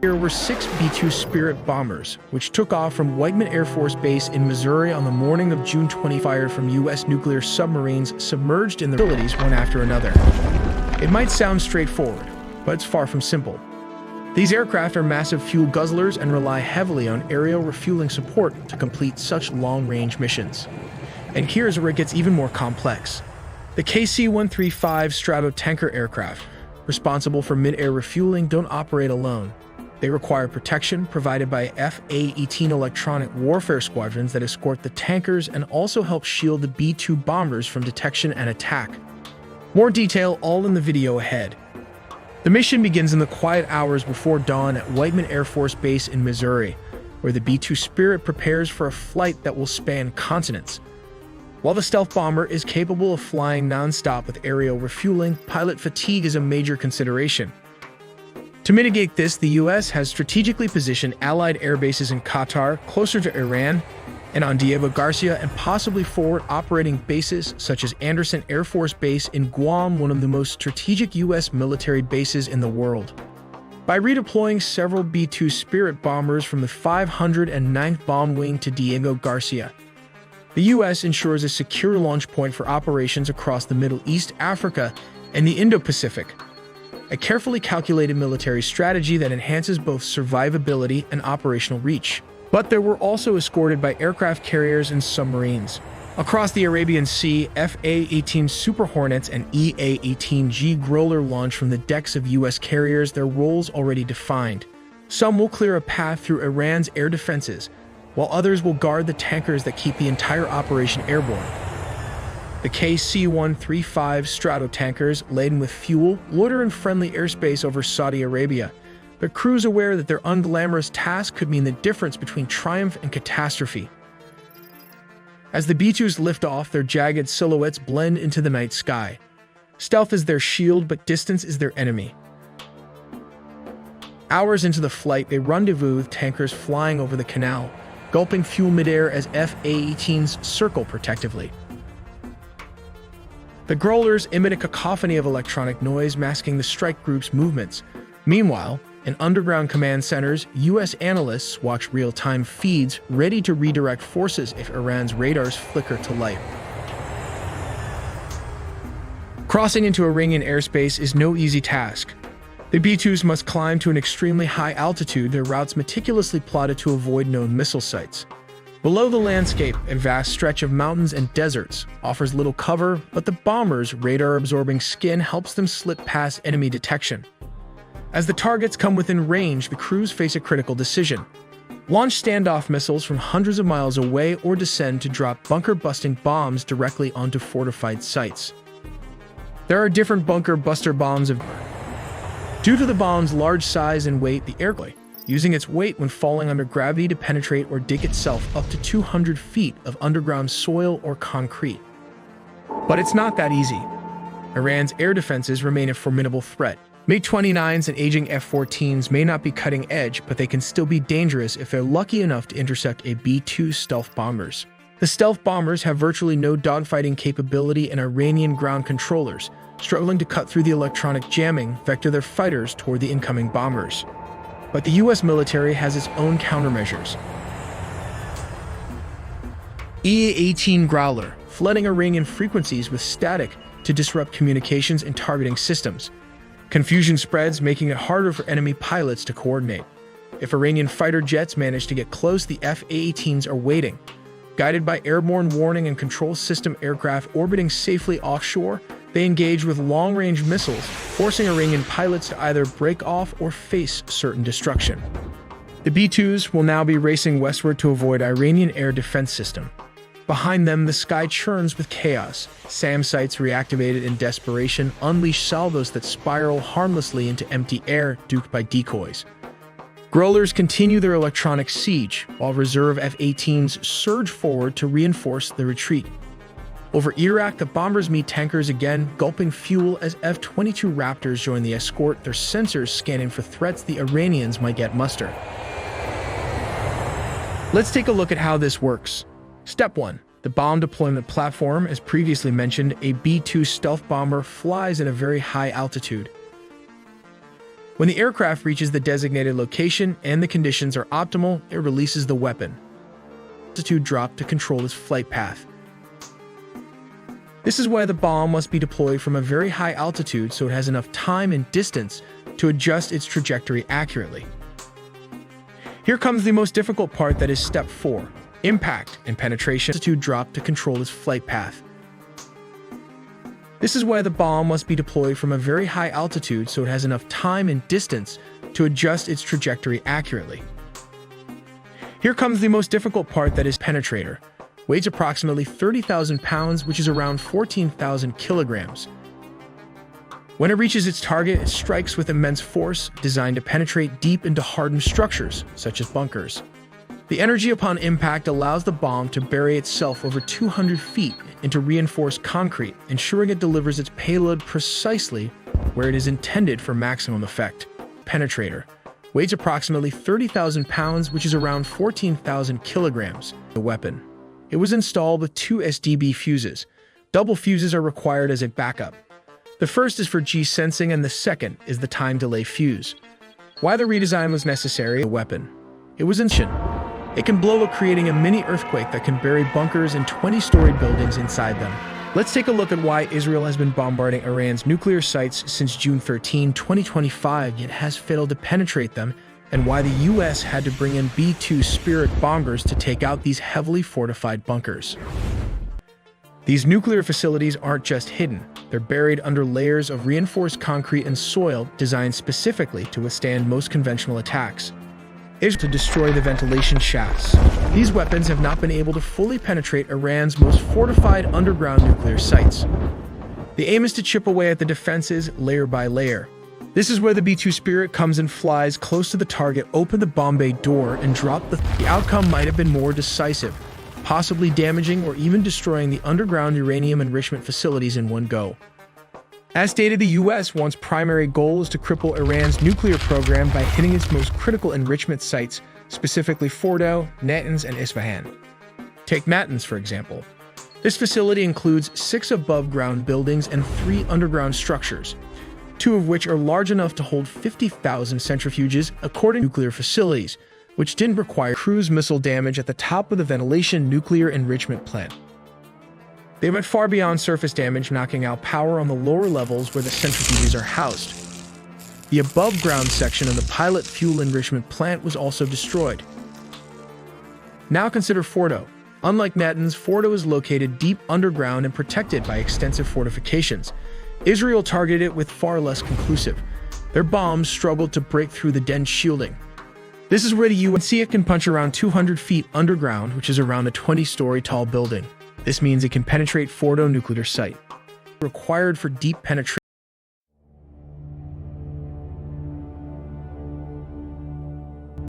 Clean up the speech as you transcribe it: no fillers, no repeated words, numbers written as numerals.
There were 6 B-2 Spirit bombers, which took off from Whiteman Air Force Base in Missouri on the morning of June 20, fired from U.S. nuclear submarines submerged in the facilities one after another. It might sound straightforward, but it's far from simple. These aircraft are massive fuel guzzlers and rely heavily on aerial refueling support to complete such long-range missions. And here's where it gets even more complex. The KC-135 Stratotanker aircraft, responsible for mid-air refueling, don't operate alone. They require protection provided by F-A-18 electronic warfare squadrons that escort the tankers and also help shield the B-2 bombers from detection and attack. More detail all in the video ahead. The mission begins in the quiet hours before dawn at Whiteman Air Force Base in Missouri, where the B-2 Spirit prepares for a flight that will span continents. While the stealth bomber is capable of flying non-stop with aerial refueling, pilot fatigue is a major consideration. To mitigate this, the U.S. has strategically positioned Allied air bases in Qatar, closer to Iran, and on Diego Garcia, and possibly forward operating bases such as Anderson Air Force Base in Guam, one of the most strategic U.S. military bases in the world. By redeploying several B-2 Spirit bombers from the 509th Bomb Wing to Diego Garcia, the U.S. ensures a secure launch point for operations across the Middle East, Africa, and the Indo-Pacific. A carefully calculated military strategy that enhances both survivability and operational reach. But they were also escorted by aircraft carriers and submarines. Across the Arabian Sea, F-A-18 Super Hornets and E-A-18G Growler launch from the decks of U.S. carriers, their roles already defined. Some will clear a path through Iran's air defenses, while others will guard the tankers that keep the entire operation airborne. The KC-135 Stratotankers, laden with fuel, loiter in friendly airspace over Saudi Arabia, their crews aware that their unglamorous task could mean the difference between triumph and catastrophe. As the B-2s lift off, their jagged silhouettes blend into the night sky. Stealth is their shield, but distance is their enemy. Hours into the flight, they rendezvous with tankers flying over the canal, gulping fuel midair as F-A-18s circle protectively. The Growlers emit a cacophony of electronic noise masking the strike group's movements. Meanwhile, in underground command centers, U.S. analysts watch real-time feeds ready to redirect forces if Iran's radars flicker to light. Crossing into Iranian airspace is no easy task. The B-2s must climb to an extremely high altitude, their routes meticulously plotted to avoid known missile sites. Below the landscape, a vast stretch of mountains and deserts offers little cover, but the bombers' radar-absorbing skin helps them slip past enemy detection. As the targets come within range, the crews face a critical decision. Launch standoff missiles from hundreds of miles away or descend to drop bunker-busting bombs directly onto fortified sites. There are different bunker-buster bombs Due to the bomb's large size and weight, the aircraft, using its weight when falling under gravity to penetrate or dig itself up to 200 feet of underground soil or concrete. But it's not that easy. Iran's air defenses remain a formidable threat. MiG-29s and aging F-14s may not be cutting edge, but they can still be dangerous if they're lucky enough to intercept a B-2 stealth bombers. The stealth bombers have virtually no dogfighting capability, and Iranian ground controllers, struggling to cut through the electronic jamming, vector their fighters toward the incoming bombers. But the U.S. military has its own countermeasures. E-18 Growler, flooding Iranian frequencies with static to disrupt communications and targeting systems. Confusion spreads, making it harder for enemy pilots to coordinate. If Iranian fighter jets manage to get close, the F-A-18s are waiting. Guided by airborne warning and control system aircraft orbiting safely offshore, they engage with long-range missiles, forcing Iranian pilots to either break off or face certain destruction. The B-2s will now be racing westward to avoid Iranian air defense system. Behind them, the sky churns with chaos. SAM sites reactivated in desperation unleash salvos that spiral harmlessly into empty air, duped by decoys. Growlers continue their electronic siege, while reserve F-18s surge forward to reinforce the retreat. Over Iraq, the bombers meet tankers again, gulping fuel as F-22 Raptors join the escort, their sensors scanning for threats the Iranians might yet muster. Let's take a look at how this works. Step 1. The bomb deployment platform. As previously mentioned, a B-2 stealth bomber flies at a very high altitude. When the aircraft reaches the designated location and the conditions are optimal, it releases the weapon. Altitude drop to control its flight path. This is why the bomb must be deployed from a very high altitude so it has enough time and distance to adjust its trajectory accurately. Here comes the most difficult part, that is step 4, impact and penetration. Altitude drop to control its flight path. This is why the bomb must be deployed from a very high altitude so it has enough time and distance to adjust its trajectory accurately. Here comes the most difficult part, that is penetrator. Weighs approximately 30,000 pounds, which is around 14,000 kilograms. When it reaches its target, it strikes with immense force, designed to penetrate deep into hardened structures, such as bunkers. The energy upon impact allows the bomb to bury itself over 200 feet into reinforced concrete, ensuring it delivers its payload precisely where it is intended for maximum effect. Penetrator. Weighs approximately 30,000 pounds, which is around 14,000 kilograms. The weapon. It was installed with 2 SDB fuses. Double fuses are required as a backup. The first is for G-sensing and the second is the time delay fuse. Why the redesign was necessary? The weapon. It was It can blow up, creating a mini earthquake that can bury bunkers and 20-story buildings inside them. Let's take a look at why Israel has been bombarding Iran's nuclear sites since June 13, 2025, yet has failed to penetrate them, and why the US had to bring in B-2 Spirit bombers to take out these heavily fortified bunkers. These nuclear facilities aren't just hidden, they're buried under layers of reinforced concrete and soil designed specifically to withstand most conventional attacks. To destroy the ventilation shafts. These weapons have not been able to fully penetrate Iran's most fortified underground nuclear sites. The aim is to chip away at the defenses layer by layer. This is where the B-2 Spirit comes and flies close to the target, open the bomb bay door, and drop the outcome might have been more decisive, possibly damaging or even destroying the underground uranium enrichment facilities in one go. As stated, the US wants primary goal is to cripple Iran's nuclear program by hitting its most critical enrichment sites, specifically Fordow, Natanz, and Isfahan. Take Natanz, for example. This facility includes 6 above-ground buildings and 3 underground structures, 2 of which are large enough to hold 50,000 centrifuges, according to nuclear facilities, which didn't require cruise missile damage at the top of the ventilation nuclear enrichment plant. They went far beyond surface damage, knocking out power on the lower levels where the centrifuges are housed. The above-ground section of the pilot fuel enrichment plant was also destroyed. Now consider Fordow. Unlike Natanz, Fordow is located deep underground and protected by extensive fortifications. Israel targeted it with far less conclusive. Their bombs struggled to break through the dense shielding. This is where the UN see it can punch around 200 feet underground, which is around a 20-story tall building. This means it can penetrate Fordow nuclear site. Required for deep penetration.